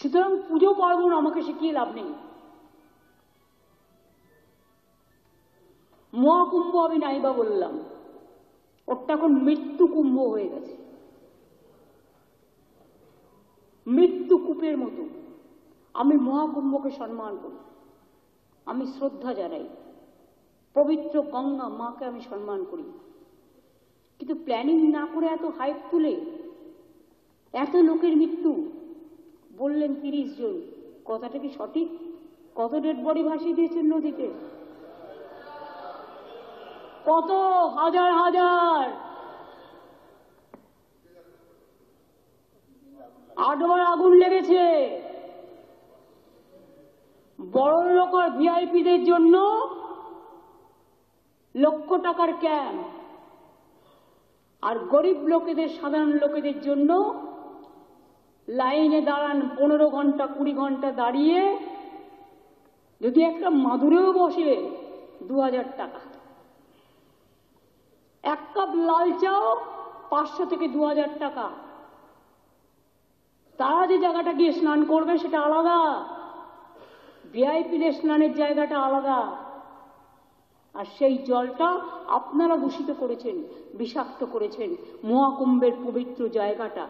সুতরাং পুজো পার্বণ আমাকে শিখিয়ে লাভ নেই। মহাকুম্ভ আমি নাইবা বললাম, ওটা এখন মৃত্যু কুম্ভ হয়ে গেছে, মৃত্যু কূপের মতো। আমি মহাকুম্ভকে সম্মান করি, আমি শ্রদ্ধা জানাই, পবিত্র গঙ্গা মাকে আমি সম্মান করি, কিন্তু প্ল্যানিং না করে এত হাইপ তুলে এত লোকের মৃত্যু বললেন 30 জন, কথাটা কি সঠিক? কত ডেড বডি ভাসিয়ে দিয়েছেন নদীতে? কত হাজার হাজার, 8 বার আগুন লেগেছে। বড় লোক আর ভিআইপিদের জন্য লক্ষ টাকার ক্যাম্প, আর গরিব লোকেদের, সাধারণ লোকেদের জন্য লাইনে দাঁড়ান 15 ঘন্টা 20 ঘন্টা দাঁড়িয়ে, যদি একটা মাদুরেও বসে 2000 টাকা, 1 কাপ লাল চাও 500 থেকে 2000 টাকা। তারা যে জায়গাটা গিয়ে স্নান করবে সেটা আলাদা, ভিআইপিদের স্নানের জায়গাটা আলাদা। আর সেই জলটা আপনারা দূষিত করেছেন, বিষাক্ত করেছেন মহাকুম্ভের পবিত্র জায়গাটা।